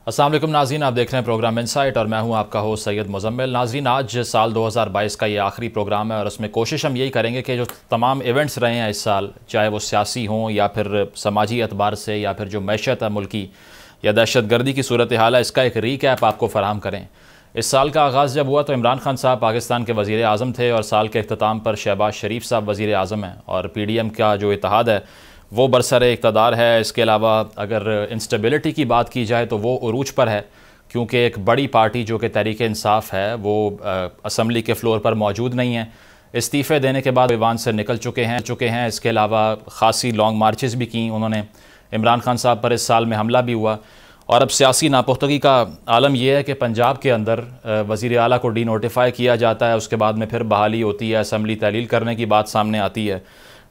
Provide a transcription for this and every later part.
अस्सलाम वालेकुम नाज़रीन, आप देख रहे हैं प्रोग्राम इनसाइट और मैं हूं आपका होस्ट सैयद मुज़म्मिल। नाज़रीन, आज साल 2022 का ये आखिरी प्रोग्राम है और उसमें कोशिश हम यही करेंगे कि जो तमाम इवेंट्स रहे हैं इस साल, चाहे वो सियासी हों या फिर समाजी एतबार से या फिर जो मैशत है मुल्की या दहशत गर्दी की सूरत हाल है, इसका एक रीकैप आपको फ़राहम करें। इस साल का आगाज़ जब हुआ तो इमरान खान साहब पाकिस्तान के वज़ीर आज़म थे और साल के अख्ताम पर शहबाज शरीफ साहब वज़ीर आज़म हैं और PDM का जो इत्तेहाद है वो बरसरे इक़्तिदार है। इसके अलावा अगर इंस्टेबिलिटी की बात की जाए तो वो उरूज पर है, क्योंकि एक बड़ी पार्टी जो कि तहरीक इंसाफ है वो असम्बली के फ्लोर पर मौजूद नहीं है। इस्तीफ़े देने के बाद ईवान से निकल चुके हैं। इसके अलावा ख़ासी लॉन्ग मार्चेस भी की उन्होंने। इमरान खान साहब पर इस साल में हमला भी हुआ और अब सियासी नापुख्तगी का आलम यह है कि पंजाब के अंदर वज़ीर आला को डी नोटिफाई किया जाता है, उसके बाद में फिर बहाली होती है, असम्बली तहलील करने की बात सामने आती है।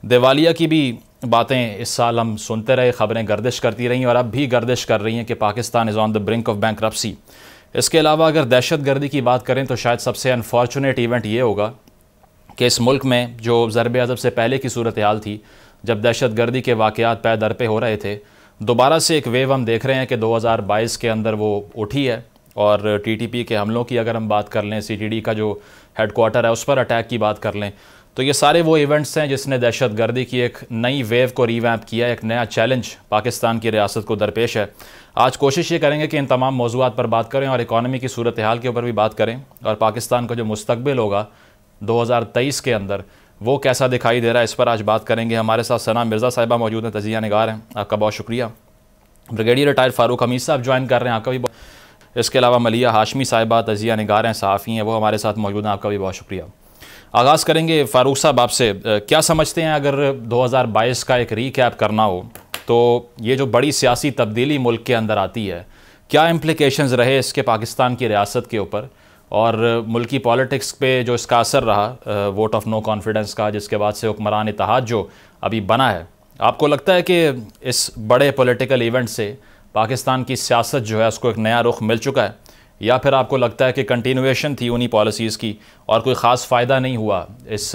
दिवालिया की भी बातें इस साल हम सुनते रहे, ख़बरें गर्दिश करती रहीं और अब भी गर्दिश कर रही हैं कि Pakistan is on the brink of bankruptcy. इसके अलावा अगर दहशत गर्दी की बात करें तो शायद सबसे अनफॉर्चुनेट इवेंट ये होगा कि इस मुल्क में जो ज़रबे अज़ब से पहले की सूरत हाल थी, जब दहशत गर्दी के वाक़यात पै दर पे हो रहे थे, दोबारा से एक वेव हम देख रहे हैं कि 2022 के अंदर वो उठी है। और TTP के हमलों की अगर हम बात कर लें, CTD का जो हेडक्वार्टर है उस पर अटैक की बात कर लें, तो ये सारे वो इवेंट्स हैं जिसने दहशत गर्दी की एक नई वेव को रीवैम्प किया, एक नया चैलेंज पाकिस्तान की रियासत को दरपेश है। आज कोशिश ये करेंगे कि इन तमाम मौज़ूआत पर बात करें और इकॉनमी की सूरत हाल के ऊपर भी बात करें और पाकिस्तान का जो मुस्तकबिल होगा 2023 के अंदर वो कैसा दिखाई दे रहा है, इस पर आज बात करेंगे। हमारे साथ सना मिर्ज़ा साहिबा मौजूद हैं, तजिया निगार हैं, आपका बहुत शुक्रिया। ब्रिगेडियर रिटायर्ड फ़ारूक हमीद साहब ज्वाइन कर रहे हैं, आपका भी बहुत। इसके अलावा मलिया हाशमी साहिबा तजिया निगार हैं, सहाफ़ी हैं, वो हमारे साथ मौजूद हैं, आपका भी बहुत शुक्रिया। आगाज़ करेंगे फ़ारूक साहब आपसे, क्या समझते हैं अगर 2022 का एक रीकैप करना हो तो ये जो बड़ी सियासी तब्दीली मुल्क के अंदर आती है, क्या इम्प्लिकेशंस रहे इसके पाकिस्तान की रियासत के ऊपर और मुल्की पॉलिटिक्स पे जो इसका असर रहा वोट ऑफ नो कॉन्फिडेंस का, जिसके बाद से हुक्मरान इत्तेहाद जो अभी बना है, आपको लगता है कि इस बड़े पॉलिटिकल इवेंट से पाकिस्तान की सियासत जो है उसको एक नया रुख मिल चुका है, या फिर आपको लगता है कि कंटिन्यूएशन थी उन्हीं पॉलिसीज़ की और कोई ख़ास फ़ायदा नहीं हुआ इस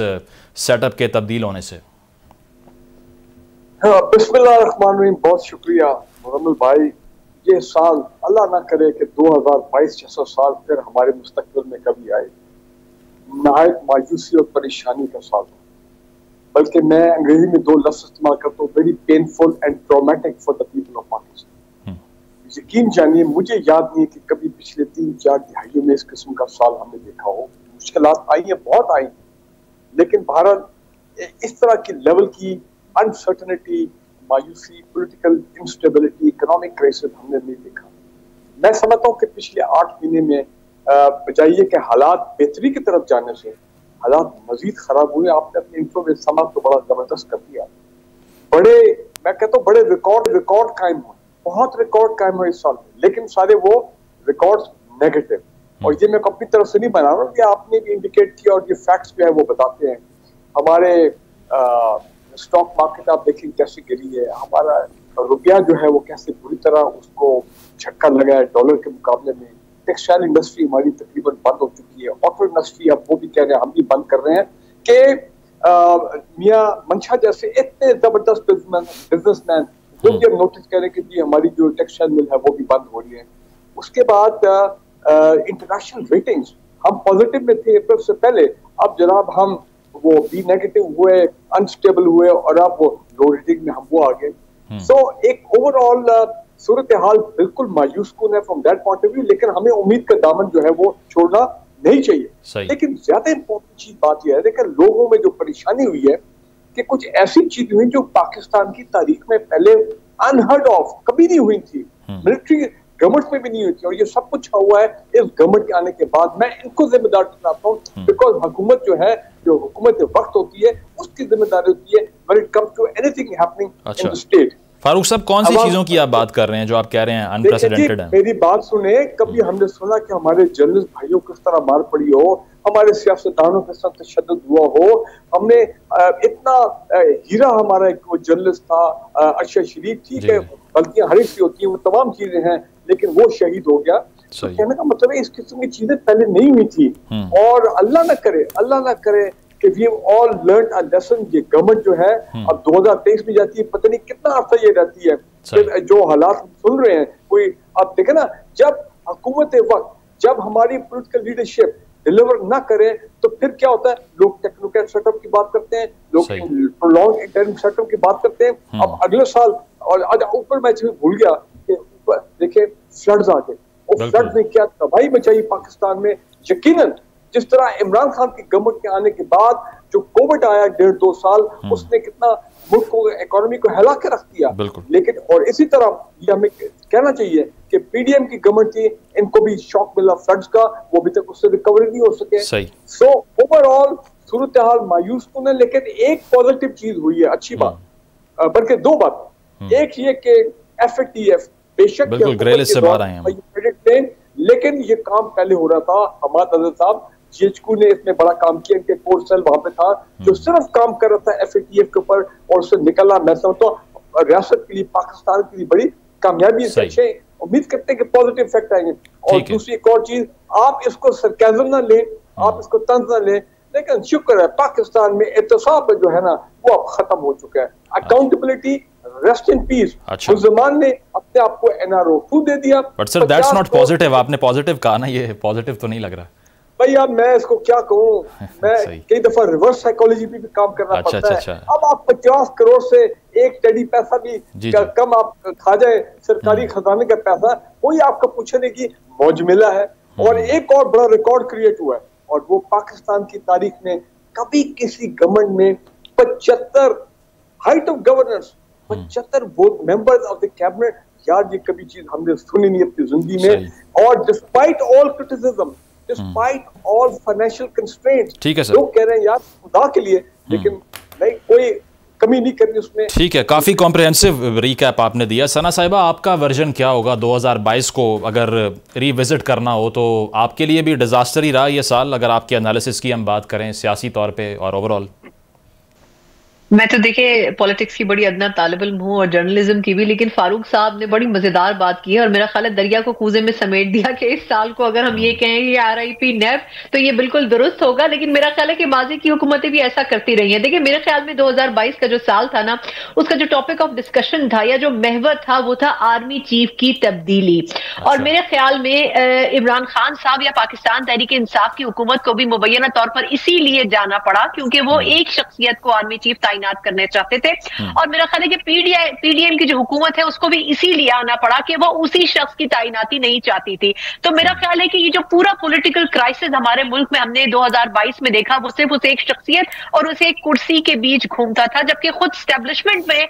सेटअप के तब्दील होने से? बिस्मिल्लाहिर्रहमानिर्रहीम, बहुत शुक्रिया मुज़म्मिल भाई। ये साल अल्लाह ना करे कि 2022 जैसा साल फिर हमारे मुस्तकबिल में कभी आए। नहायत मायूसी और परेशानी का साल था, बल्कि मैं अंग्रेजी में 2 लफ्ज़ इस्तेमाल करता हूँ, very painful and traumatic for the people of Pakistan. यकीन जानिए, मुझे याद नहीं है कि कभी पिछले 3-4 दिहाइयों में इस किस्म का साल हमने देखा हो। मुश्किलात आई हैं, बहुत आई, लेकिन भारत इस तरह की लेवल की अनसर्टेनिटी, मायूसी, पॉलिटिकल इंस्टेबिलिटी, इकोनॉमिक क्राइसिस हमने नहीं देखा। मैं समझता हूँ कि पिछले 8 महीने में बजाय कि हालात बेहतरी की तरफ जाने से हालात मजीद खराब हुए। आपने अपने इंट्रो में समा तो बड़ा जबरदस्त कर दिया। मैं कहता हूँ बड़े रिकॉर्ड कायम हुए, बहुत रिकॉर्ड कायम हुए इस साल में, लेकिन सारे वो रिकॉर्ड्स नेगेटिव। और ये मैं अपनी तरफ से नहीं बना रहा हूँ, ये आपने भी इंडिकेट किया और ये फैक्ट्स जो है वो बताते हैं। हमारे स्टॉक मार्केट आप देखें कैसे गिरी है, हमारा रुपया जो है वो कैसे बुरी तरह उसको झटका लगा है डॉलर के मुकाबले में। टेक्सटाइल इंडस्ट्री हमारी तकरीबन बंद हो चुकी है, ऑटो इंडस्ट्री अब वो भी कह रहे हैं, हम भी बंद कर रहे हैं कि मियां मंशा जैसे इतने जबरदस्त बिजनेसमैन वो भी अब नोटिस करें कि जी हमारी जो टेक्सटाइल मिल है वो भी बंद हो रही है। उसके बाद इंटरनेशनल रेटिंग्स, हम पॉजिटिव में थे अप्रैल से पहले, अब जनाब हम वो बी नेगेटिव हुए, अनस्टेबल हुए और अब वो लो रेटिंग में हम वो आ गए। सो एक ओवरऑल सूरत हाल बिल्कुल मायूस कुन है from that point of view, लेकिन हमें उम्मीद का दामन जो है वो छोड़ना नहीं चाहिए। लेकिन ज्यादा इंपॉर्टेंट चीज बात यह है, देखिए लोगों में जो परेशानी हुई है कि कुछ ऐसी चीज हुई जो पाकिस्तान की तारीख में पहले अनहर्ड ऑफ कभी नहीं हुई थी, मिलिट्री गवर्नमेंट में भी नहीं हुई थी, और ये सब कुछ हुआ है इस गवर्नमेंट के आने के बाद। मैं इनको जिम्मेदार ठहराता हूँ, बिकॉज हुकूमत जो है, जो हुकूमत वक्त होती है उसकी जिम्मेदारी होती है when it comes to anything happening in the state. Farooq sahab, कौन सी चीजों की आप बात कर रहे हैं जो आप कह रहे हैं अनप्रेसिडेंटेड है? मेरी बात सुने, कभी हमने सुना कि हमारे जर्नलिस्ट भाइयों को किस तरह मार पड़ी हो, हमारे सियासतदानों के साथ तशद्दुद हुआ हो? हमने इतना हीरा हमारा एक वो जर्नलिस्ट था अरशद शरीफ, ठीक है गलतियां हर एक सी होती हैं, वो तमाम चीजें हैं, लेकिन वो शहीद हो गया। तो कहने का मतलब है इस किस्म की चीजें पहले नहीं हुई थी। और अल्लाह ना करे कि we all learn a lesson. ये गवर्नमेंट जो है अब 2023 में जाती है, पता नहीं कितना अर्सा ये रहती है कि जो हालात सुन रहे हैं कोई, आप देखें ना, जब हुकूमत वक्त, जब हमारी पॉलिटिकल लीडरशिप डिलीवर ना करे तो फिर क्या होता है, लोग टेक्नोक्रेट सेटअप की बात करते हैं, लोग प्रोलॉन्ग इंटरिम सेटअप की बात करते हैं। अब अगले साल, और आज ऊपर मैं भूल गया कि देखिए फ्लड्स आ गए, और फ्लड ने क्या तबाही मचाई पाकिस्तान में। यकीनन जिस तरह इमरान खान की गवर्नमेंट के आने के बाद जो कोविड आया 1.5-2 साल, उसने कितना मुल्क को, इकोनॉमी को हिला के रख दिया। लेकिन और इसी तरह ये हमें कहना चाहिए कि पीडीएम की गवर्नमेंट थी, इनको भी शॉक मिला फ्लड्स का, वो अभी तक उससे रिकवरी नहीं हो सके। सो ओवरऑल सूरत हाल मायूस कौन है, लेकिन एक पॉजिटिव चीज हुई है, अच्छी बात, बल्कि दो बात। एक ये कि FATF बेशक लेकिन ये काम पहले हो रहा था। हमाद अजहर साहब GHQ ने इसमें बड़ा काम किया, इनके कोर सेल वहां पे था जो सिर्फ काम कर रहा था FATF के ऊपर, और उससे निकलना मैं समझता हूं रियासत के लिए, पाकिस्तान के लिए बड़ी कामयाबी है। उम्मीद करते हैं कि पॉजिटिव इफेक्ट आएंगे। और दूसरी एक और चीज, आप इसको सरकाज़म ना लें, आप इसको तंज ना लें, लेकिन शुक्र है पाकिस्तान में एहतसाब जो है ना वो अब खत्म हो चुका है। Accountability, rest in peace. मुसलमान ने अपने आप को NRO 2 दे दिया। But sir that's not positive, आपने पॉजिटिव कहा ना, ये पॉजिटिव तो नहीं लग रहा भाई। अब मैं इसको क्या कहूँ, मैं कई दफा रिवर्स साइकोलॉजी पे भी काम करना पड़ता है। अब आप 50 करोड़ से एक टेडी पैसा भी कम आप खा जाए, सरकारी खजाने का पैसा, कोई आपको पूछने की मौज मिला है। और एक और बड़ा रिकॉर्ड क्रिएट हुआ है, और वो पाकिस्तान की तारीख में कभी किसी गवर्नमेंट में 75 height of governance, 75 board members of the cabinet. यार ये कभी चीज हमने सुनी नहीं अपनी जिंदगी में। और despite all criticism, despite all financial constraints, ठीक है सर, लोग कह रहे हैं यार खुदा के लिए, लेकिन नहीं, कोई कमी नहीं करनी उसमें। ठीक है, काफी कॉम्प्रिहेंसिव रिकैप आपने दिया। सना साहिबा, आपका वर्जन क्या होगा 2022 को अगर रिविजिट करना हो तो? आपके लिए भी डिजास्टर ही रहा ये साल, अगर आपके एनालिसिस की हम बात करें सियासी तौर पे और ओवरऑल? मैं तो देखिए पॉलिटिक्स की बड़ी अदना तालिब इल्म हूँ और जर्नलिज्म की भी, लेकिन फारूक साहब ने बड़ी मजेदार बात की है और मेरा ख्याल है दरिया को कूजे में समेट दिया कि इस साल को अगर हम ये कहें कि RIP नेफ, तो ये बिल्कुल दुरुस्त होगा। लेकिन मेरा ख्याल है कि माजी की हुकूमतें भी ऐसा करती रही हैं। देखिए मेरे ख्याल में 2022 का जो साल था ना, उसका जो टॉपिक ऑफ डिस्कशन था या जो महवर था वो था आर्मी चीफ की तब्दीली। और मेरे ख्याल में इमरान खान साहब या पाकिस्तान तहरीक इंसाफ की हुकूमत को भी मुबैना तौर पर इसीलिए जाना पड़ा क्योंकि वो एक शख्सियत को आर्मी चीफ करने चाहते थे। और मेरा ख्याल है कि पीडीएम की जो हुकूमत है उसको भी इसीलिए आना पड़ा कि वो उसी शख्स की तैनाती नहीं चाहती थी। तो मेरा ख्याल है कि ये जो पूरा पॉलिटिकल क्राइसिस हमारे मुल्क में हमने 2022 में देखा, वो सिर्फ उसे एक शख्सियत और उसे एक कुर्सी के बीच घूमता था, जबकि खुद स्टैब्लिशमेंट में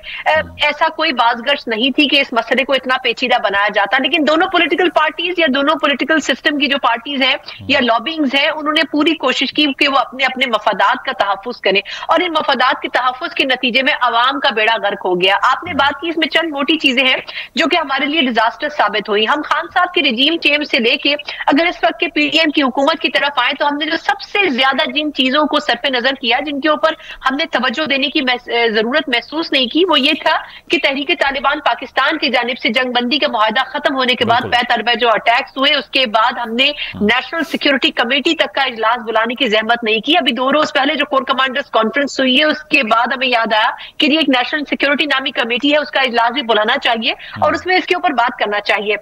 ऐसा कोई बाजगश नहीं थी कि इस मसले को इतना पेचीदा बनाया जाता। लेकिन दोनों पॉलिटिकल पार्टीज या दोनों पॉलिटिकल सिस्टम की जो पार्टीज हैं या लॉबिंग्स हैं, उन्होंने पूरी कोशिश की कि वो अपने अपने मफादात का तहफ्फुज करें, और इन मफादात के तहफ्फुज के नतीजे में अवाम का बेड़ा गर्क हो गया। आपने बात की, इसमें चंद मोटी चीजें हैं जो कि हमारे लिए डिजास्टर साबित हुई। हम खान साहब के रिजीम चेंज से लेके अगर इस वक्त के पीडीएम की हुकूमत की तरफ आए तो हमने जो सबसे ज्यादा जिन चीजों को सर पे नजर किया, जिनके ऊपर हमने तवज्जो देने की जरूरत महसूस नहीं की, वो ये था कि तहरीक तालिबान पाकिस्तान की जानिब से जंगबंदी का मुआहदा खत्म होने के बाद पैत अरबा जो अटैक्स हुए, उसके बाद हमने नेशनल सिक्योरिटी कमेटी तक का इजलास बुलाने की जहमत नहीं की। अभी 2 रोज पहले जो कोर कमांडर्स कॉन्फ्रेंस हुई है, उसके बाद हमें याद आया कि ये एक नेशनल सिक्योरिटी नामी कमेटी है, उसका इजलास भी बुलाना चाहिए और उसमें इसके ऊपर बात करना चाहिए।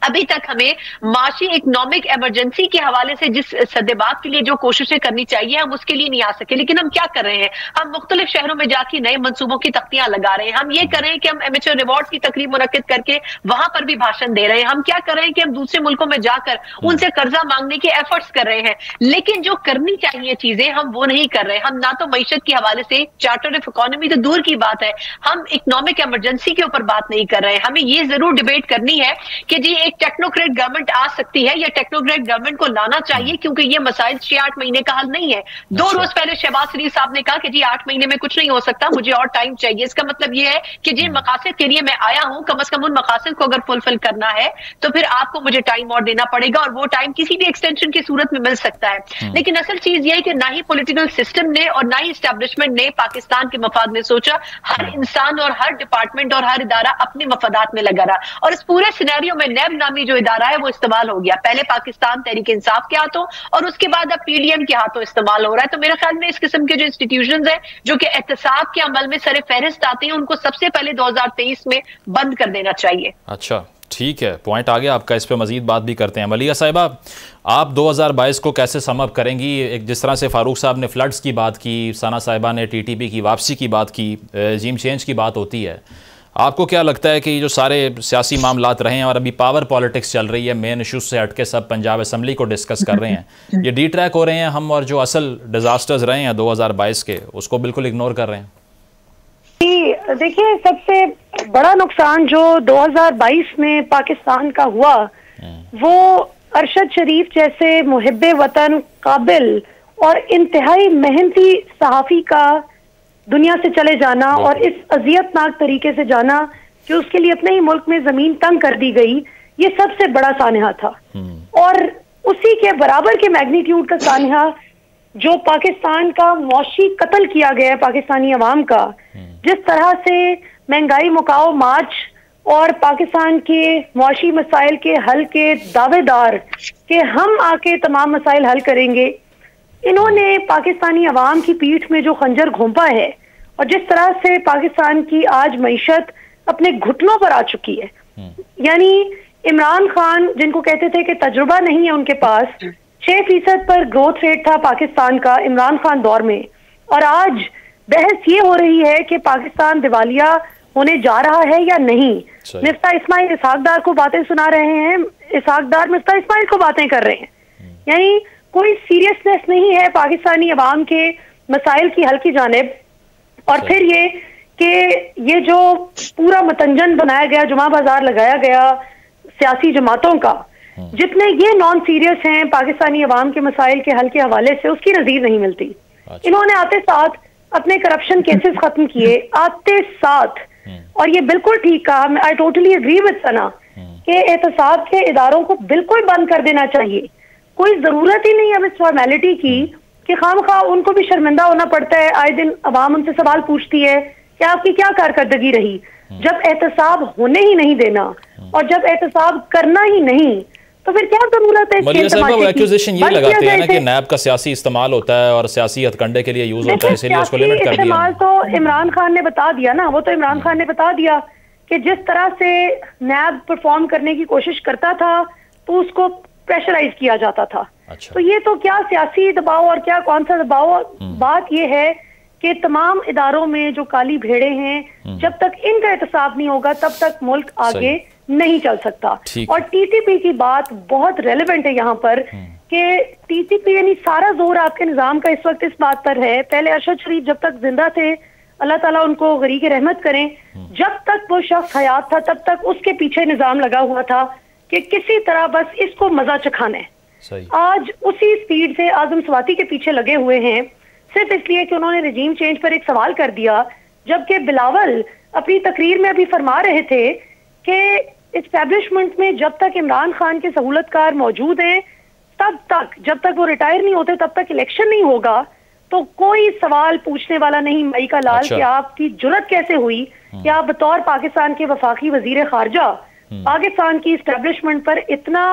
अभी तक हमें माशी इकोनॉमिक इमरजेंसी के हवाले से जिस सद्देबात के लिए जो कोशिशें करनी चाहिए, हम उसके लिए नहीं आ सके। लेकिन हम क्या कर रहे हैं, हम मुख्तलिफ शहरों में जाके नए मंसूबों की तख्तियां लगा रहे हैं। हम ये कर रहे हैं कि हम एमेच्योर रिवॉर्ड की तकरीब मुनक्किद करके वहां पर भी भाषण दे रहे हैं। हम क्या कर रहे हैं कि हम दूसरे मुल्कों में जाकर उनसे कर्जा मांगने के एफर्ट्स कर रहे हैं, लेकिन जो करनी चाहिए चीजें हम वो नहीं कर रहे हैं। हम ना तो मईशत के हवाले से, चार्टर ऑफ इकोनॉमी तो दूर की बात है, हम इकोनॉमिक इमरजेंसी के ऊपर बात नहीं कर रहे हैं। हमें ये जरूर डिबेट करनी है कि जी एक टेक्नोक्रेट गवर्नमेंट आ सकती है या टेक्नोक्रेट गवर्नमेंट को लाना चाहिए, क्योंकि ये मसाइल 6-8 महीने का हल नहीं है। 2 रोज पहले शहबाज शरीफ साहब ने कहा कि जी 8 महीने में कुछ नहीं हो सकता, मुझे और टाइम चाहिए। इसका मतलब ये है कि जिन मकासद के लिए मैं आया हूं, कम से कम उन मकासद को अगर फुलफिल करना है तो फिर आपको मुझे टाइम और देना पड़ेगा, और वो टाइम किसी भी एक्सटेंशन की सूरत में मिल सकता है। लेकिन असल चीज ये है कि ना ही पॉलिटिकल सिस्टम ने और ना ही एस्टैब्लिशमेंट ने पाकिस्तान के मफाद में सोचा। हर इंसान और हर डिपार्टमेंट और हर इदारा अपने मफादात में लगा रहा, और इस पूरे सिनेरियो में में नैब नामी जो इदारा है वो इस्तेमाल हो गया। पहले पाकिस्तान तहरीक इंसाफ के हाथों और उसके बाद अब पीडीएम के हाथों इस्तेमाल हो रहा है। तो मेरे ख्याल में इस किस्म के जो इंस्टीट्यूशंस हैं जो कि एहतसाब के अमल में सर फहरिस्त आते हैं, उनको सबसे पहले 2023 में बंद कर देना चाहिए। अच्छा, ठीक है, पॉइंट आ गया आपका, इस पे मजीद बात भी करते हैं। मलिया साहिबा, आप 2022 को कैसे समअप करेंगी? एक जिस तरह से फारूक साहब ने फ्लड्स की बात की, सना साहिबा ने टीटीपी की वापसी की बात की, regime चेंज की बात होती है, आपको क्या लगता है कि ये जो सारे सियासी मामलात रहे हैं और अभी पावर पॉलिटिक्स चल रही है, मेन इशूज से हट के सब पंजाब असम्बली को डिस्कस कर रहे हैं, ये डी ट्रैक हो रहे हैं हम, और जो असल डिजास्टर्स रहे हैं 2022 के उसको बिल्कुल इग्नोर कर रहे हैं? देखिए, सबसे बड़ा नुकसान जो 2022 में पाकिस्तान का हुआ वो अरशद शरीफ जैसे मुहिब्बे वतन, काबिल और इंतहाई मेहनती सहाफ़ी का दुनिया से चले जाना और इस अजियतनाक तरीके से जाना कि उसके लिए अपने ही मुल्क में जमीन तंग कर दी गई, ये सबसे बड़ा सानहा था। और उसी के बराबर के मैग्नीट्यूड का सानहा जो पाकिस्तान का मौशी कत्ल किया गया है पाकिस्तानी अवाम का, जिस तरह से महंगाई मुकाओ मार्च और पाकिस्तान के मौशी मसाइल के हल के दावेदार कि हम आके तमाम मसाइल हल करेंगे, इन्होंने पाकिस्तानी अवाम की पीठ में जो खंजर घोंपा है और जिस तरह से पाकिस्तान की आज मईशत अपने घुटनों पर आ चुकी है, यानी इमरान खान जिनको कहते थे कि तजुर्बा नहीं है उनके पास, 6% पर ग्रोथ रेट था पाकिस्तान का इमरान खान दौर में, और आज बहस ये हो रही है कि पाकिस्तान दिवालिया होने जा रहा है या नहीं। मिफ्ता इस्माइल इसहाकदार को बातें सुना रहे हैं, इसहाकदार मिफ्ता इस्माइल को बातें कर रहे हैं, यानी कोई सीरियसनेस नहीं है पाकिस्तानी अवाम के मसाइल की हल की जानिब। और फिर ये कि ये जो पूरा मतंजन बनाया गया, जुमा बाजार लगाया गया सियासी जमातों का, जितने ये नॉन सीरियस हैं पाकिस्तानी अवाम के मसाइल के हल के हवाले से, उसकी नजीर नहीं मिलती। इन्होंने आते साथ अपने करप्शन केसेस खत्म किए, आते साथ, और ये बिल्कुल ठीक कहा, आई टोटली एग्री विद सना कि एहतसाब के इदारों को बिल्कुल बंद कर देना चाहिए। कोई जरूरत ही नहीं अब इस फॉर्मेलिटी की कि खामखा उनको भी शर्मिंदा होना पड़ता है, आए दिन अवाम उनसे सवाल पूछती है कि आपकी क्या कारकर्दगी रही। जब एहतसाब होने ही नहीं देना और जब एहतसाब करना ही नहीं, तो फिर क्या जरूरत है? एक्यूजेशन ये लगाते हैं ना कि नैब का सियासी इस्तेमाल होता है और सियासी हथकंडे के लिए यूज होता है, इसलिए उसको लिमिट कर दिया। इस्तेमाल तो इमरान खान ने बता दिया ना, वो तो इमरान खान ने बता दिया कि जिस तरह से नैब परफॉर्म करने की कोशिश करता था तो उसको प्रेशराइज किया जाता था। अच्छा। तो ये तो क्या सियासी दबाव और क्या कौन सा दबाव, बात ये है कि तमाम इदारों में जो काली भेड़े हैं, जब तक इनका एहतसाब नहीं होगा तब तक मुल्क आगे नहीं चल सकता। और टीटीपी की बात बहुत रेलेवेंट है यहाँ पर कि टीटीपी यानी सारा जोर आपके निजाम का इस वक्त इस बात पर है, पहले अरशद शरीफ जब तक जिंदा थे, अल्लाह ताला उनको गरीक रहमत करें, जब तक वो शख्स हयात था तब तक उसके पीछे निजाम लगा हुआ था कि किसी तरह बस इसको मजा चखाना है। आज उसी स्पीड से आजम स्वाति के पीछे लगे हुए हैं, सिर्फ इसलिए कि उन्होंने रजीम चेंज पर एक सवाल कर दिया, जबकि बिलावल अपनी तकरीर में अभी फरमा रहे थे कि एस्टैब्लिशमेंट में जब तक इमरान खान के सहूलतकार मौजूद हैं तब तक, जब तक वो रिटायर नहीं होते तब तक इलेक्शन नहीं होगा, तो कोई सवाल पूछने वाला नहीं मई का लाल कि आपकी जुर्रत कैसे हुई कि आप बतौर पाकिस्तान के वफाकी वजीर खारजा पाकिस्तान की एस्टैब्लिशमेंट पर इतना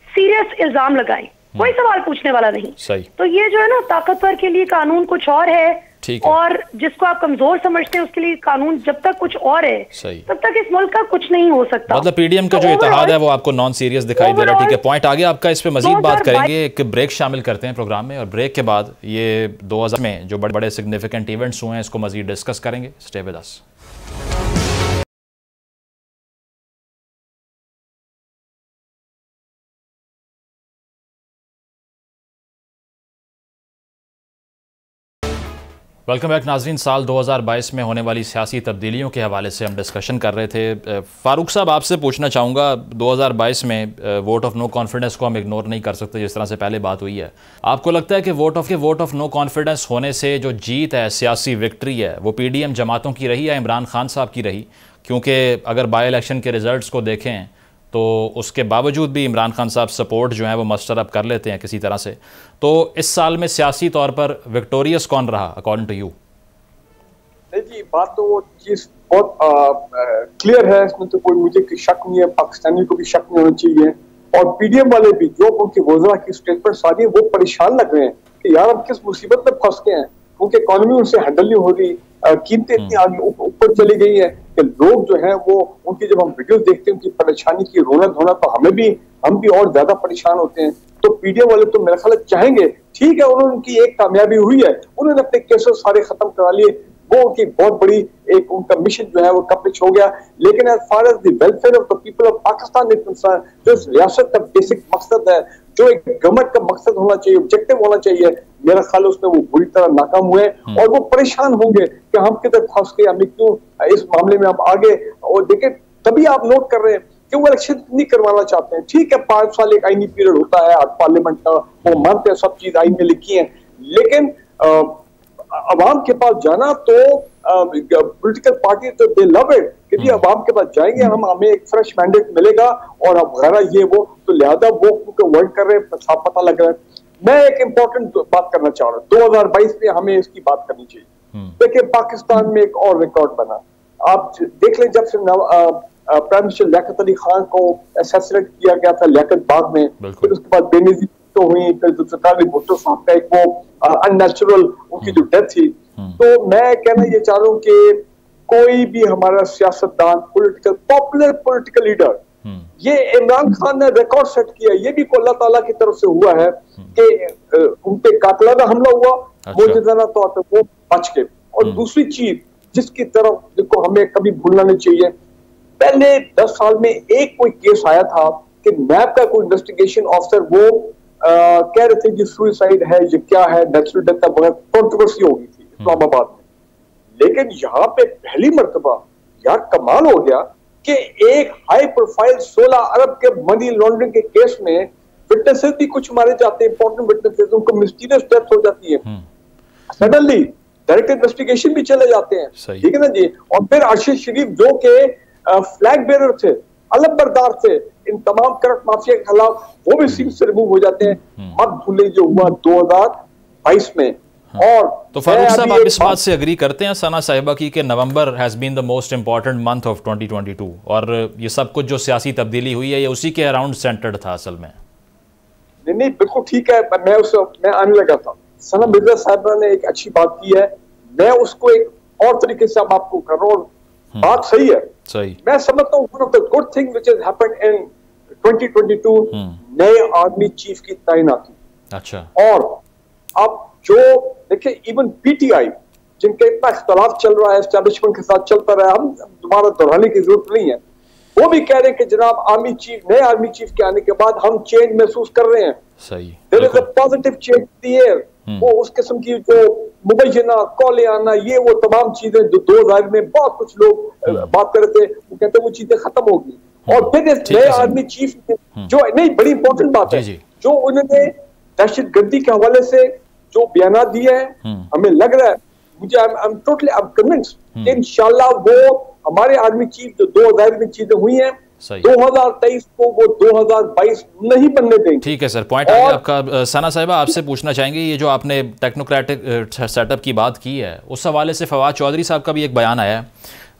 सीरियस इल्जाम लगाएं। कोई सवाल पूछने वाला नहीं। तो ये जो है ना, ताकतवर के लिए कानून कुछ और है और जिसको आप कमजोर समझते हैं उसके लिए कानून जब तक कुछ और है तब तक इस मुल्क का कुछ नहीं हो सकता। मतलब पीडीएम का जो इत्तेहाद है वो आपको नॉन सीरियस दिखाई दे रहा है। ठीक है, पॉइंट आ गया आपका, इस पे मजीद बात करेंगे। एक ब्रेक शामिल करते हैं प्रोग्राम में और ब्रेक के बाद ये 2000 में जो बड़े बड़े सिग्निफिकेंट इवेंट्स हुए हैं इसको मजीद डिस्कस करेंगे। Stay with us. Welcome back नाजरीन। साल 2022 में होने वाली सियासी तब्दीलियों के हवाले से हम डिस्कशन कर रहे थे। फारूक साहब, आपसे पूछना चाहूँगा, 2022 में वोट ऑफ नो कॉन्फिडेंस को हम इग्नोर नहीं कर सकते, जिस तरह से पहले बात हुई है। आपको लगता है कि वोट ऑफ नो कॉन्फिडेंस होने से जो जीत है, सियासी विक्ट्री है, वो पीडीएम जमातों की रही या इमरान खान साहब की रही? क्योंकि अगर बाई इलेक्शन के रिजल्ट्स को देखें तो उसके बावजूद भी इमरान खान साहब सपोर्ट जो है वो मस्टर अप कर लेते हैं किसी तरह से। तो इस साल में सियासी तौर पर विक्टोरियस कौन रहा अकॉर्डिंग टू यू? नहीं जी, बात तो वो जिस बहुत क्लियर है, इसमें तो कोई मुझे शक नहीं है, पाकिस्तानी को भी शक नहीं होना चाहिए। और पीडीएम वाले भी जो उनकी वज़रा की स्टेटमेंट्स आ रही है वो परेशान लग रहे हैं कि यार हम किस मुसीबत में फंस गए हैं, क्योंकि इकोनॉमी उनसे हैंडल नहीं हो रही, कीमतें इतनी आगे ऊपर चली गई है कि लोग जो है वो उनकी जब हम वीडियो देखते हैं उनकी परेशानी की रोना धोना तो हम भी और ज्यादा परेशान होते हैं। तो पीडीएम वाले तो मेरा ख्याल चाहेंगे, ठीक है उन्होंने उनकी एक कामयाबी हुई है, उन्होंने अपने केसेस सारे खत्म करा लिए, वो उनकी बहुत बड़ी एक उनका मिशन जो है वो कम्प्लीट हो गया। लेकिन as far as the welfare of the people of Pakistan is concern, जो इस रियासत का बेसिक मकसद है, जो एक गवर्नमेंट का मकसद होना चाहिए, ऑब्जेक्टिव होना चाहिए, मेरा ख्याल उसमें वो बुरी तरह नाकाम हुए और वो परेशान होंगे कि हम किधर फंस गए, हमें क्यों इस मामले में हम आगे। और देखिए तभी आप नोट कर रहे हैं कि वो इलेक्शन नहीं करवाना चाहते हैं। ठीक है 5 साल एक आईनी पीरियड होता है पार्लियामेंट का, वो मानते हैं सब चीज आईन में लिखी है, लेकिन अवाम के पास जाना तो पॉलिटिकल पार्टी तो दे लव इट कि जी अवाम के पास जाएंगे, हमें एक फ्रेश मैंडेट मिलेगा और वगैरह ये वो, तो लिहाजा वो वर्ड कर रहे हैं, साफ पता लग रहा है। मैं एक इम्पोर्टेंट बात करना चाह रहा हूँ, 2022 में हमें इसकी बात करनी चाहिए। देखिए पाकिस्तान में एक और रिकॉर्ड बना, आप देख लें, जब से प्राइम मिनिस्टर लियाकत अली खान को असैसिनेट किया गया था लियाकत बाग में, फिर उसके बाद बेनजीर तो हुई, फिर सरकारी भुट्टो साहब का एक वो अननेचुरल उनकी जो डेथ थी। तो मैं कहना ये चाह रहा हूँ कि कोई भी हमारा सियासतदान, पॉपुलर पॉलिटिकल लीडर, ये इमरान खान ने रिकॉर्ड सेट किया, ये भी अल्लाह ताला की तरफ से हुआ है कि उन पे कातिलाना हमला हुआ, मौजूदाना तौर पर वो बच गए। और दूसरी चीज जिसकी तरफ देखो हमें कभी भूलना नहीं चाहिए, पहले 10 साल में एक कोई केस आया था कि नैब का कोई इन्वेस्टिगेशन ऑफिसर वो कह रहे थे कि सुसाइड है, ये क्या है, नेचुरल डेथ का बगैर कंट्रोवर्सी हो गई थी इस्लामाबाद में। लेकिन यहाँ पे पहली मर्तबा यार कमाल हो गया कि एक हाई प्रोफाइल 16 अरब के मनी लॉन्ड्रिंग के केस में विटनेसेस भी कुछ मारे जाते हैं, इंपॉर्टेंट विटनेसेस, उनको मिस्टीरियस डेथ हो जाती है, सडनली डायरेक्ट इन्वेस्टिगेशन भी चले जाते हैं, ठीक है ना जी। और फिर आशीष शरीफ जो के फ्लैग बेरर थे, अलग बरदार थे इन तमाम करप्ट माफिया के खिलाफ, वो भी सीट से रिमूव हो जाते हैं। मत भूलें जो हुआ 2022 में। और तो फारूक साहब आप इस बात से अग्री करते हैं सना साहिबा की कि November has been the most important month of 2022 और ये सब कुछ जो सियासी तब्दीली हुई है ये उसी के अराउंड सेंटर्ड था असल में? नहीं बिल्कुल ठीक है, मैं आने लगा था। सना मिर्जा साहिबा ने एक अच्छी बात की है, मैं उसको एक और तरीके से अब आपको कर रहा हूँ, बात सही है, सही। मैं समझता हूँ one of the good thing which has happened in 2022 नए आर्मी चीफ की तैनाती। अच्छा। और अब जो देखिए इवन पीटीआई जिनके इतना इख्तलाफ चल रहा है एस्टैब्लिशमेंट के साथ चलता रहा, हम दोबारा दोहराने की जरूरत नहीं है, वो भी कह रहे हैं कि जनाब आर्मी चीफ, नए आर्मी चीफ के आने के बाद हम चेंज महसूस कर रहे हैं। सही। There is a positive change in the air. वो उस किस्म की जो मुबैना कॉले आना, ये वो तमाम चीजें जो 2000 में बहुत कुछ लोग बात कर रहे थे, वो कहते वो चीजें खत्म हो गई। और फिर इस नए आर्मी चीफ ने जो नहीं बड़ी इंपॉर्टेंट बात है, जो उन्होंने दहशत गर्दी के हवाले से जो बयान दिए हैं, हमें लग रहा है, मुझे आई एम टोटली कन्विंस्ड कि इंशाल्लाह वो हमारे आर्मी चीफ जो 2000 में चीजें हुई हैं 2023 को वो 2022 नहीं बनने देंगे। ठीक है सर, पॉइंट आ गया आपका। सना साहिबा आपसे पूछना चाहेंगे, ये जो आपने टेक्नोक्रेटिक सेटअप की बात की है उस हवाले से फवाद चौधरी साहब का भी एक बयान आया है,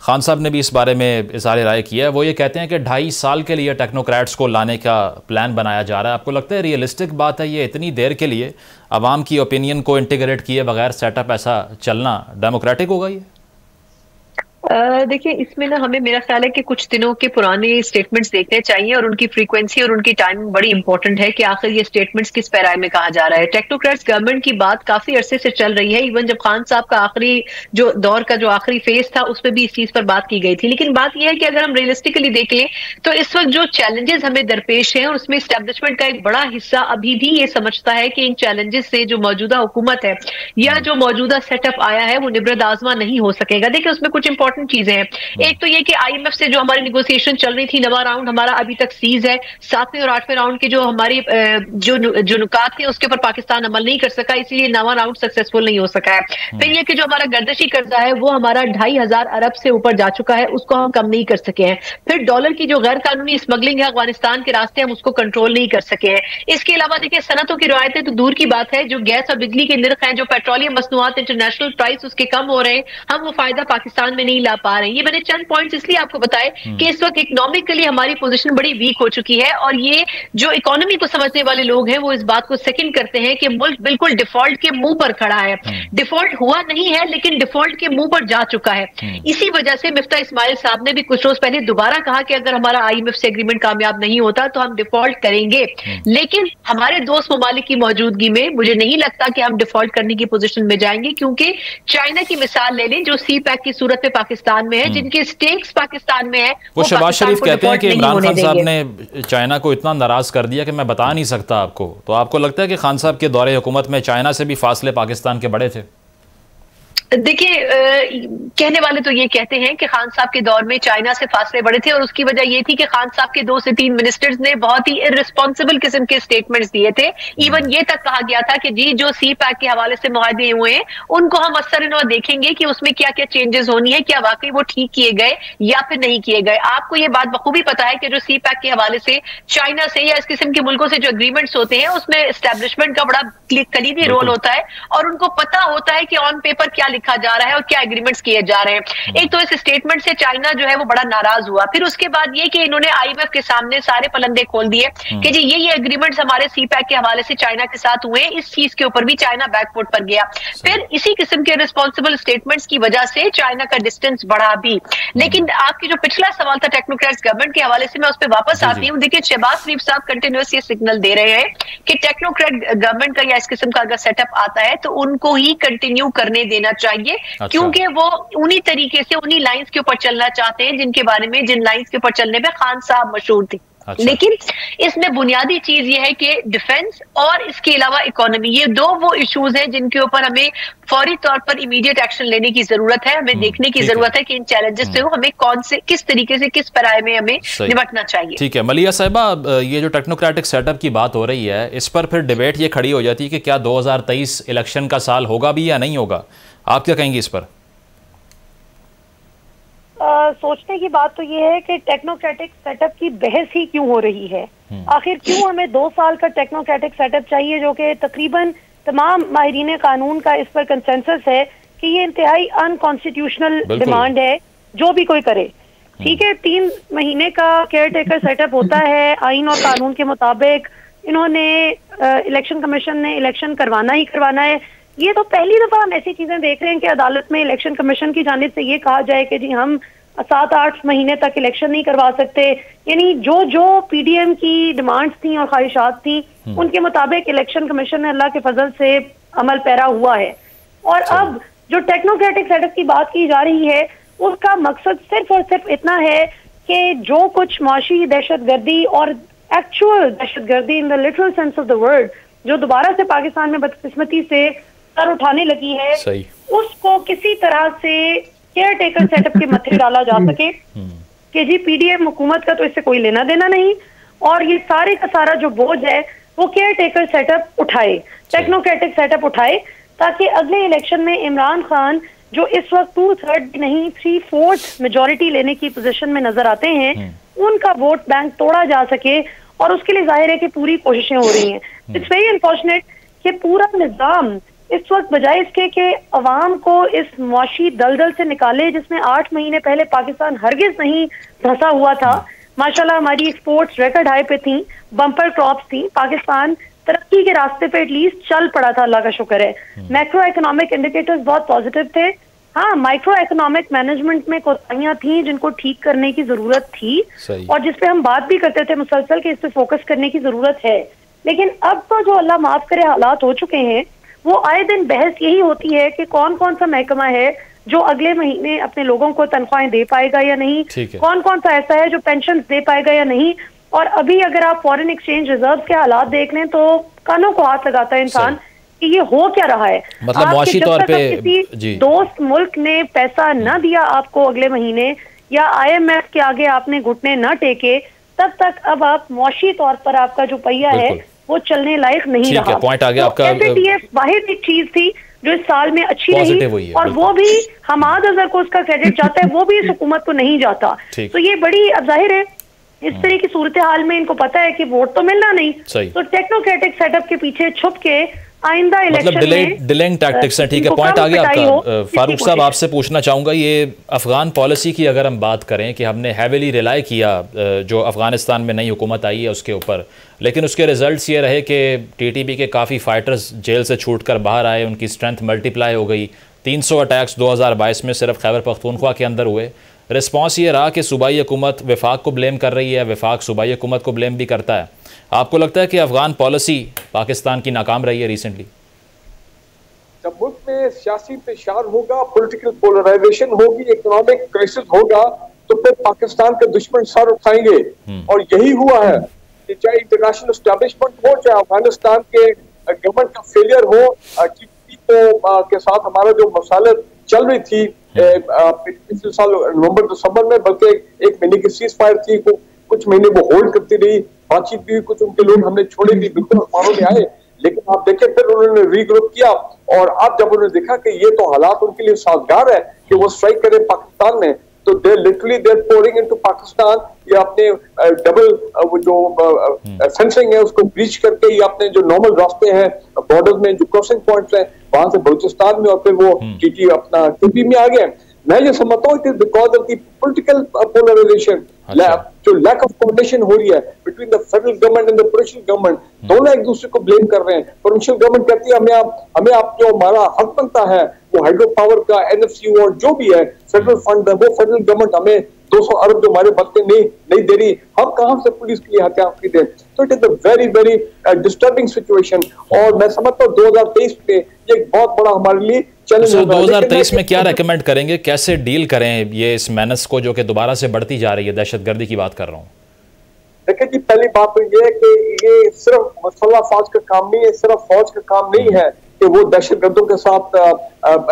खान साहब ने भी इस बारे में इज़हार राय किया है। वो ये कहते हैं कि 2.5 साल के लिए टेक्नोक्रेट्स को लाने का प्लान बनाया जा रहा है। आपको लगता है रियलिस्टिक बात है ये, इतनी देर के लिए आवाम की ओपिनियन को इंटीग्रेट किए बगैर सेटअप ऐसा चलना डेमोक्रेटिक होगा ये? देखिए इसमें ना हमें मेरा ख्याल है कि कुछ दिनों के पुराने स्टेटमेंट्स देखने चाहिए और उनकी फ्रीक्वेंसी और उनकी टाइमिंग बड़ी इंपॉर्टेंट है कि आखिर ये स्टेटमेंट्स किस पैराए में कहा जा रहा है। टेक्नोक्रेट्स गवर्नमेंट की बात काफी अरसे से चल रही है, इवन जब खान साहब का आखिरी जो दौर का जो आखिरी फेज था उस पर भी इस चीज पर बात की गई थी। लेकिन बात यह है कि अगर हम रियलिस्टिकली देख लें तो इस वक्त जो चैलेंजेस हमें दरपेश हैं और उसमें एस्टेब्लिशमेंट का एक बड़ा हिस्सा अभी भी ये समझता है कि इन चैलेंजेस से जो मौजूदा हुकूमत है या जो मौजूदा सेटअप आया है वो निब्रद आजमा नहीं हो सकेगा। देखिए उसमें कुछ इंपॉर्टेंट चीजें हैं। एक तो ये कि आईएमएफ से जो हमारी नेगोशिएशन चल रही थी, नवा राउंड हमारा अभी तक सीज है, 7वें और 8वें राउंड के जो हमारी जो नुकात थे उसके ऊपर पाकिस्तान अमल नहीं कर सका, इसलिए नवा राउंड सक्सेसफुल नहीं हो सका है। फिर ये कि जो हमारा गर्दशी कर्जा है वो हमारा 2,500 अरब से ऊपर जा चुका है, उसको हम कम नहीं कर सके हैं। फिर डॉलर की जो गैर कानूनी स्मगलिंग है अफगानिस्तान के रास्ते, हम उसको कंट्रोल नहीं कर सके हैं। इसके अलावा देखिए सनतों की रिवायतें तो दूर की बात है, जो गैस और बिजली के निर्ख हैं, जो पेट्रोलियम मसनूआत इंटरनेशनल प्राइस उसके कम हो रहे हैं, हम वो फायदा पाकिस्तान में नहीं ला पा रहे हैं। ये मैंने चंद पॉइंट्स इसलिए आपको बताए कि इस वक्त इकोनॉमिकली हमारी पोजीशन बड़ी वीक हो चुकी है, और ये जो इकोनॉमी को समझने वाले लोग हैं वो इस बात को सेकंड करते हैं कि मुल्क बिल्कुल डिफॉल्ट के मुंह पर खड़ा है। डिफॉल्ट हुआ नहीं है लेकिन डिफॉल्ट के मुंह पर जा चुका है। इसी वजह से मिफ्ता इस्माइल साहब ने भी कुछ रोज पहले दोबारा कहा कि अगर हमारा IMF से एग्रीमेंट कामयाब नहीं होता तो हम डिफॉल्ट करेंगे, लेकिन हमारे दोस्त ममालिक की मौजूदगी में मुझे नहीं लगता कि हम डिफॉल्ट करने की पोजीशन में जाएंगे, क्योंकि चाइना की मिसाल ले लें जो CPEC की सूरत में पाकिस्तान में है, जिनके स्टेक्स पाकिस्तान में है। वो शहबाज शरीफ कहते हैं कि इमरान खान साहब ने चाइना को इतना नाराज कर दिया कि मैं बता नहीं सकता आपको। तो आपको लगता है कि खान साहब के दौरे हुकूमत में चाइना से भी फासले पाकिस्तान के बड़े थे? देखिए, कहने वाले तो ये कहते हैं कि खान साहब के दौर में चाइना से फासले बड़े थे, और उसकी वजह ये थी कि खान साहब के 2 से 3 मिनिस्टर्स ने बहुत ही इररिस्पॉन्सिबल किस्म के स्टेटमेंट्स दिए थे। इवन ये तक कहा गया था कि जी जो CPEC के हवाले से मुआहदे हुए हैं उनको हम असर देखेंगे कि उसमें क्या क्या चेंजेस होनी है, क्या वाकई वो ठीक किए गए या फिर नहीं किए गए। आपको ये बात बखूबी पता है कि जो CPEC के हवाले से चाइना से या इस किस्म के मुल्कों से जो एग्रीमेंट्स होते हैं उसमें एस्टेब्लिशमेंट का बड़ा कलीदी रोल होता है, और उनको पता होता है कि ऑन पेपर क्या लिखा जा रहा है और क्या एग्रीमेंट्स किए जा रहे हैं। एक तो इस स्टेटमेंट से चाइना जो है वो बड़ा नाराज हुआ, फिर उसके बाद ये कि इन्होंने IMF के सामने सारे पलंदे खोल दिए कि जी ये एग्रीमेंट्स हमारे CPEC के हवाले से चाइना के साथ हुए, इस चीज के ऊपर भी चाइना बैकफुट पर गया। फिर इसी किस्म के रिस्पॉन्सिबल स्टेटमेंट्स की वजह से चाइना का डिस्टेंस बढ़ा भी। लेकिन आपकी जो पिछला सवाल था टेक्नोक्रेट्स गवर्नमेंट के हवाले से, मैं उस पर वापस आती हूँ। देखिए, शहबाज शरीफ साहब कंटिन्यूस ये सिग्नल दे रहे हैं कि टेक्नोक्रेट गवर्नमेंट का या इस किस्म का अगर सेटअप आता है तो उनको ही कंटिन्यू करने देना चाहिए। अच्छा। क्योंकि वो उन्हीं तरीके से उन्हीं लाइंस के ऊपर चलना चाहते हैं जिन लाइंस के ऊपर चलने पे खान साहब मशहूर थे। अच्छा। लेकिन इसमें बुनियादी चीज ये है कि डिफेंस और इसके अलावा इकोनॉमी, ये 2 वो इश्यूज हैं जिनके ऊपर हमें फौरी तौर पर इमीडिएट एक्शन लेने की जरूरत है। हमें देखने की जरूरत है कि इन चैलेंजेस से हमें किस तरीके से किस पैराए में हमें निपटना चाहिए। ठीक है मलिया साहिबा, ये जो टेक्नोक्रेटिक सेटअप की बात हो रही है इस पर फिर डिबेट ये खड़ी हो जाती है कि क्या 2023 इलेक्शन का साल होगा भी या नहीं होगा? आप क्या कहेंगे इस पर? सोचने की बात तो ये है कि टेक्नोक्रेटिक सेटअप की बहस ही क्यों हो रही है। आखिर क्यों हमें 2 साल का टेक्नोक्रेटिक सेटअप चाहिए, जो कि तकरीबन तमाम माहिरीन कानून का इस पर कंसेंसस है कि ये इंतहाई अनकॉन्स्टिट्यूशनल डिमांड है जो भी कोई करे। ठीक है, 3 महीने का केयर टेकर सेटअप होता है आइन और कानून के मुताबिक। इन्होंने इलेक्शन कमीशन ने इलेक्शन करवाना ही करवाना है। ये तो पहली दफा हम ऐसी चीजें देख रहे हैं कि अदालत में इलेक्शन कमीशन की जानिब से ये कहा जाए कि जी हम 7-8 महीने तक इलेक्शन नहीं करवा सकते। यानी जो PDM की डिमांड्स थी और ख्वाहिशात थी उनके मुताबिक इलेक्शन कमीशन ने अल्लाह के फजल से अमल पैरा हुआ है। और अब जो टेक्नोक्रेटिक सेटअप की बात की जा रही है उसका मकसद सिर्फ और सिर्फ इतना है कि जो कुछ माशी दहशतगर्दी और एक्चुअल दहशतगर्दी in the literal sense of the word जो दोबारा से पाकिस्तान में बदकिस्मती से सर उठाने लगी है, उसको किसी तरह से केयर टेकर सेटअप के मथे डाला जा सके कि जी PDM हुकूमत का तो इससे कोई लेना देना नहीं, और ये सारे का सारा जो बोझ है वो केयर टेकर सेटअप उठाए, टेक्नोक्रेटिक सेटअप उठाए, ताकि अगले इलेक्शन में इमरान खान जो इस वक्त 2/3 नहीं 3/4 मेजोरिटी लेने की पोजीशन में नजर आते हैं, उनका वोट बैंक तोड़ा जा सके। और उसके लिए जाहिर है कि पूरी कोशिशें हो रही हैं। इट्स वेरी अनफॉर्चुनेट कि पूरा निजाम इस वक्त बजाय इसके कि अवाम को इस मुआशी दलदल से निकाले जिसमें 8 महीने पहले पाकिस्तान हरगिज नहीं धंसा हुआ था। माशाल्लाह हमारी एक्सपोर्ट्स रिकॉर्ड हाई पे थी, बम्पर क्रॉप्स थी, पाकिस्तान तरक्की के रास्ते पे एटलीस्ट चल पड़ा था, अल्लाह का शुक्र है। मैक्रो इकोनॉमिक इंडिकेटर्स बहुत पॉजिटिव थे। हाँ, माइक्रो इकोनॉमिक मैनेजमेंट में कोताहियां थी जिनको ठीक करने की जरूरत थी और जिसपे हम बात भी करते थे मुसलसल कि इस पे फोकस करने की जरूरत है। लेकिन अब तो जो अल्लाह माफ करे हालात हो चुके हैं, वो आए दिन बहस यही होती है कि कौन कौन सा महकमा है जो अगले महीने अपने लोगों को तनख्वाहें दे पाएगा या नहीं, कौन कौन सा ऐसा है जो पेंशन दे पाएगा या नहीं। और अभी अगर आप फॉरेन एक्सचेंज रिजर्व के हालात देख लें तो कानों को हाथ लगाता है इंसान कि ये हो क्या रहा है। मतलब मुआशी तौर पे किसी दोस्त मुल्क ने पैसा न दिया आपको अगले महीने, या IMF के आगे आपने घुटने न टेके, तब तक अब आप मुआशी तौर पर आपका जो पहिया है वो चलने लायक नहीं रहा। पॉइंट आ गया आपका। FATF वाहिद एक चीज थी जो इस साल में अच्छी रही, और वो भी हमाद अजहर को उसका क्रेडिट जाता है, वो भी इस हुकूमत को नहीं जाता। तो ये बड़ी, अब जाहिर है इस तरह की सूरत हाल में इनको पता है कि वोट तो मिलना नहीं, तो टेक्नोक्रेटिक सेटअप के पीछे छुप के आइंदा इलेक्शन मतलब डिलेइंग टैक्टिक्स हैं। ठीक है, पॉइंट आ गया आपका। फारूक साहब, आपसे पूछना चाहूँगा, ये अफ़गान पॉलिसी की अगर हम बात करें कि हमने हैविली रिलाई किया जो अफ़गानिस्तान में नई हुकूमत आई है उसके ऊपर, लेकिन उसके रिजल्ट्स ये रहे कि टीटीपी के काफ़ी फ़ाइटर्स जेल से छूट कर बाहर आए, उनकी स्ट्रेंथ मल्टीप्लाई हो गई। 300 अटैक्स 2022 में सिर्फ खैबर पख्तूनख्वा के अंदर हुए। रिस्पॉन्स ये रहा कि सूबाई हुकूमत वफाक को ब्लेम कर रही है, वफाक सूबाई हुकूमत को ब्लेम भी करता है। आपको लगता है कि अफगान पॉलिसी पाकिस्तान की नाकाम रही है रिसेंटली? जब मुल्क में सियासी इंतशार होगा, पॉलिटिकल पोलराइजेशन होगी, इकोनॉमिक क्राइसिस होगा, तो फिर पाकिस्तान के दुश्मन सर उठाएंगे। और यही हुआ है कि चाहे इंटरनेशनल एस्टेब्लिशमेंट हो, चाहे अफगानिस्तान के गवर्नमेंट का फेलियर हो, के साथ हमारा जो मसालत चल रही थी पिछले साल नवंबर दिसंबर में, बल्कि एक महीने की सीज फायर थी, कुछ महीने वो होल्ड करती रही, बातचीत भी, कुछ उनके लोग हमने छोड़े भी, बिल्कुल अखबारों में आए, लेकिन आप देखें फिर उन्होंने रीग्रुप किया। और अब जब उन्होंने देखा कि ये तो हालात उनके लिए साजगार है कि वो स्ट्राइक करें पाकिस्तान में, तो देर पोरिंग इनटू पाकिस्तान। ये अपने डबल जो फेंसिंग है उसको ब्रीच करके, ये अपने जो नॉर्मल रास्ते हैं बॉर्डर में, जो क्रॉसिंग पॉइंट्स हैं, वहां से बलूचिस्तान में और फिर वो टीटी अपना टीपी में आ गए। मैं ये समझता हूँ कि because of the political polarization, जो लैक ऑफ कोऑर्डिनेशन हो रही है between the federal government and the provincial government, दोनों एक दूसरे को ब्लेम कर रहे हैं। प्रोविंशियल गवर्नमेंट कहती है हमें आप जो हमारा हक बनता है वो हाइड्रो पावर का, एनएफसी और जो भी है फेडरल फंड है, वो फेडरल गवर्नमेंट हमें 200 अरब जो हमारे बनते नहीं दे रही, हम कहां से पुलिस के लिए हथियार दें। तो it is a very very disturbing situation. और मैं समझता हूँ 2023 में ये एक बहुत बड़ा हमारे लिए चैलेंज है। 2023 में क्या रेकमेंड करेंगे, कैसे डील करें ये इस मेनस को जो कि दोबारा से बढ़ती जा रही है? दहशतगर्दी की बात कर रहा हूँ। देखिए जी, पहली बात तो ये है कि ये सिर्फ मुसल्लह फौज का काम नहीं है, सिर्फ फौज का काम नहीं है कि वो दहशतगर्दों के साथ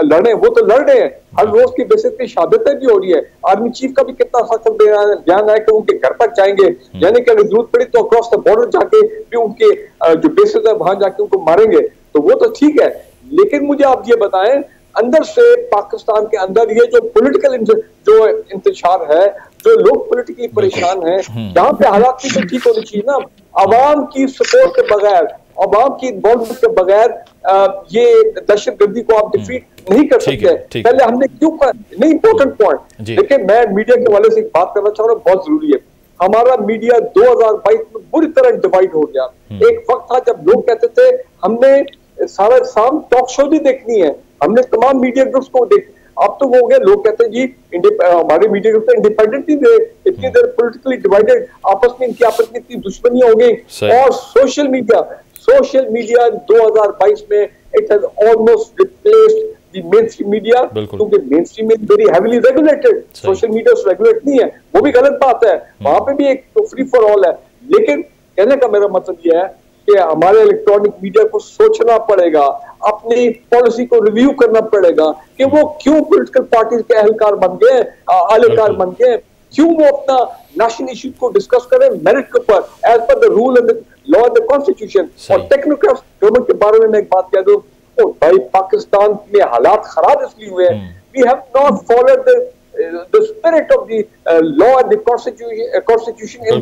लड़े, वो तो लड़ रहे हैं, हर रोज की बेसिस पे शहादतें भी हो रही है। आर्मी चीफ का भी कितना सख्त बयान है कि उनके घर तक जाएंगे, यानी कि अगर जरूरत पड़ी तो अक्रॉस द बॉर्डर जाके भी उनके जो बेसिस है वहां जाके उनको मारेंगे, तो वो तो ठीक है। लेकिन मुझे आप ये बताएं, अंदर से पाकिस्तान के अंदर ये जो पॉलिटिकल जो इंतशार है, जो लोग पॉलिटिकली परेशान हैं, जहां पे हालात भी तो ठीक होनी चाहिए ना। अवाम की सपोर्ट के बगैर, अवाम की इन्वॉल्वमेंट के बगैर ये दहशतगर्दी को आप डिफीट नहीं कर सकते। पहले हमने क्यों नहीं, इंपॉर्टेंट पॉइंट देखिए, मैं मीडिया के हवाले से एक बात करना चाह रहा हूँ, बहुत जरूरी है। हमारा मीडिया 2022 में बुरी तरह डिवाइड हो गया। एक वक्त था जब लोग कहते थे हमने सारा शाम टॉक शो भी देखनी है, हमने तमाम मीडिया ग्रुप्स को देख। अब तो वो हो गया, लोग कहते हैं जी हमारे मीडिया ग्रुप इंडिपेंडेंट नहीं थे, इतनी देर पॉलिटिकली डिवाइडेड, आपस में इतनी दुश्मनियां हो गई। और सोशल मीडिया 2022 में it has almost replaced the mainstream media, क्योंकि मेनस्ट्रीम में very heavily regulated, social media regulate नहीं है, वो भी गलत बात है, वहां पे भी एक तो फ्री फॉर ऑल है। लेकिन कहने का मेरा मतलब यह है कि हमारे इलेक्ट्रॉनिक मीडिया को सोचना पड़ेगा, अपनी पॉलिसी को रिव्यू करना पड़ेगा कि वो क्यों पॉलिटिकल पार्टीज के अहलकार बन गए, आलेकार बन गए, क्यों वो अपना नेशनल इश्यू को डिस्कस करें मेरिट के ऊपर as per the rule and law and the constitution. और टेक्नोक्रेट्स गवर्नमेंट के बारे में मैं एक बात कह दूं, भाई पाकिस्तान में हालात खराब इसलिए हुए हैं, we have not followed the spirit of the law and the constitution in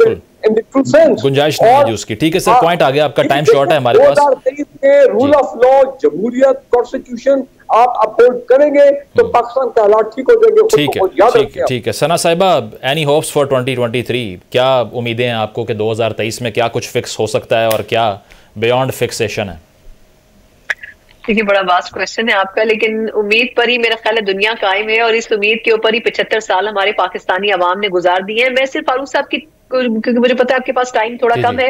the true sense. गुंजाइश नहीं है उसकी। ठीक है सर, पॉइंट आ गया आपका, टाइम शॉर्ट है हमारे पास। 2023 में रूल ऑफ लॉ, जमहूरियत, कॉन्स्टिट्यूशन आप अपहोल्ड करेंगे तो पाकिस्तान के हालात ठीक हो जाएंगे। ठीक है सना साहिबा, एनी होप्स फॉर 2023? क्या उम्मीदें हैं आपको कि 2023 में क्या कुछ फिक्स हो सकता है और क्या बियॉन्ड फिक्सेशन है? देखिए, बड़ा वास्ट क्वेश्चन है आपका, लेकिन उम्मीद पर ही मेरा ख्याल है दुनिया कायम है, और इस उम्मीद के ऊपर ही 75 साल हमारे पाकिस्तानी अवाम ने गुजार दिए हैं। मैं सिर्फ फारूक साहब की, क्योंकि मुझे पता है आपके पास टाइम थोड़ा कम है,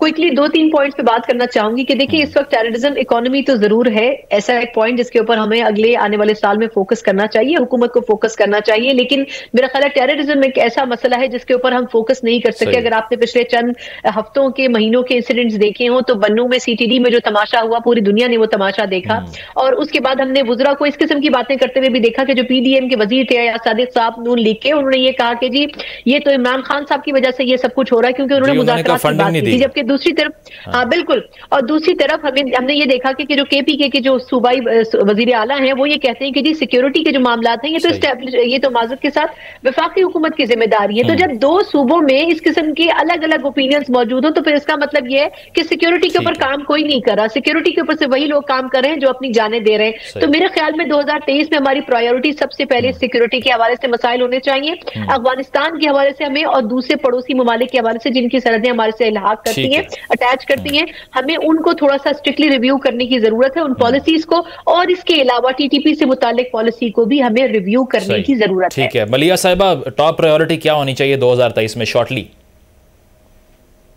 क्विकली 2-3 पॉइंट्स पे बात करना चाहूंगी कि देखिए इस वक्त टेररिज्म इकोनॉमी तो जरूर है, ऐसा एक पॉइंट जिसके ऊपर हमें अगले आने वाले साल में फोकस करना चाहिए, हुकूमत को फोकस करना चाहिए। लेकिन मेरा ख्याल है टेररिज्म एक ऐसा मसला है जिसके ऊपर हम फोकस नहीं कर सके। अगर आपने पिछले चंद हफ्तों के, महीनों के इंसिडेंट्स देखे हो तो बन्नू में CTD में जो तमाशा हुआ, पूरी दुनिया ने वो तमाशा देखा, और उसके बाद हमने वुजरा को इस किस्म की बातें करते हुए भी देखा कि जो PDM के वजीर थे या सादिक साहब नून लीग के, उन्होंने ये कहा कि जी ये तो इमरान खान साहब की वजह से ये सब कुछ हो रहा है, क्योंकि उन्होंने मुज़ाकरात की बात की थी। जबकि दूसरी तरफ हाँ बिल्कुल, और दूसरी तरफ हमने ये देखा कि जो KPK के जो सूबाई वजीर आला हैं वो ये कहते हैं कि जी सिक्योरिटी के जो मामला हैं ये तो माजरत के साथ वफाकी हुकूमत की जिम्मेदारी है। तो जब दो सूबों में इस किस्म के अलग अलग ओपिनियंस मौजूद हो तो फिर इसका मतलब ये है कि सिक्योरिटी के ऊपर काम कोई नहीं कर रहा, सिक्योरिटी के ऊपर से वही लोग काम कर रहे हैं जो अपनी जानें दे रहे हैं। तो मेरे ख्याल में 2023 में हमारी प्रायोरिटी सबसे पहले सिक्योरिटी के हवाले से मसाइल होने चाहिए, अफगानिस्तान के हवाले से हमें और दूसरे पड़ोसी ममालिक के हवाले से जिनकी सरहदें हमारे से इलाहाक करती हैं, अटैच करती हैं, हमें उनको थोड़ा सा स्ट्रिक्टली रिव्यू करने की जरूरत है, उन पॉलिसीज को, और इसके अलावा TTP से मुतालिक पॉलिसी को भी हमें रिव्यू करने की जरूरत है। ठीक है मलिया साहिबा, टॉप प्रायोरिटी क्या होनी चाहिए 2023 में शॉर्टली?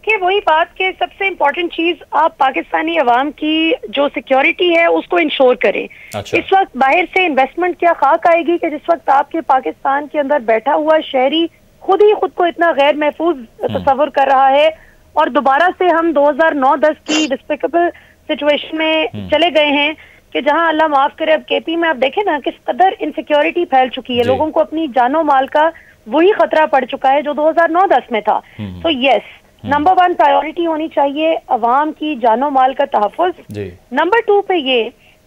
कि वही बात कि सबसे इम्पोर्टेंट चीज आप पाकिस्तानी अवाम की जो सिक्योरिटी है उसको इंश्योर करें। अच्छा। इस वक्त बाहर से इन्वेस्टमेंट क्या खाक आएगी कि जिस वक्त आपके पाकिस्तान के अंदर बैठा हुआ शहरी खुद ही खुद को इतना गैर महफूज तस्वर कर रहा है, और दोबारा से हम 2009-10 की डिस्पिकेबल सिचुएशन में चले गए हैं कि जहां अल्लाह माफ करे, अब KP में आप देखें ना किस कदर इनसिक्योरिटी फैल चुकी है, लोगों को अपनी जानो माल का वही खतरा पड़ चुका है जो 2009-10 में था। तो यस, नंबर 1 प्रायोरिटी होनी चाहिए अवाम की जानो माल का तहफ़्फ़ुज़। नंबर 2 पे ये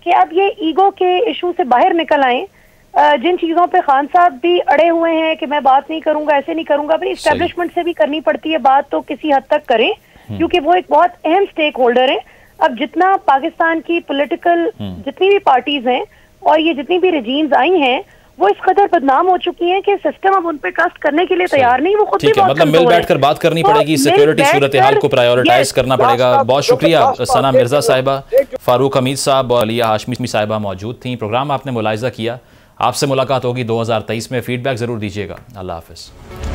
कि अब ये ईगो के इशू से बाहर निकल आए, जिन चीजों पे खान साहब भी अड़े हुए हैं कि मैं बात नहीं करूंगा, ऐसे नहीं करूंगा, अपनी इस्टेब्लिशमेंट से भी करनी पड़ती है बात, तो किसी हद तक करें क्योंकि वो एक बहुत अहम स्टेक होल्डर है। अब जितना पाकिस्तान की पॉलिटिकल जितनी भी पार्टीज हैं और ये जितनी भी रेजीम्स आई हैं वो इस कदर बदनाम हो चुकी हैं कि सिस्टम अब उन पे ट्रस्ट करने के लिए तैयार नहीं, वो खुद भी बहुत मतलब मिल बैठकर बात करनी पड़ेगी, सिक्योरिटी सूरत हाल को प्रायोरिटाइज करना पड़ेगा। बहुत शुक्रिया सना मिर्जा साहिबा, फारूक हमीद साहब और अलिया हाशमी साहिबा मौजूद थी। प्रोग्राम आपने मुलाहिजा किया, आपसे मुलाकात होगी 2023 में, फीडबैक जरूर दीजिएगा। अल्लाह हाफिज।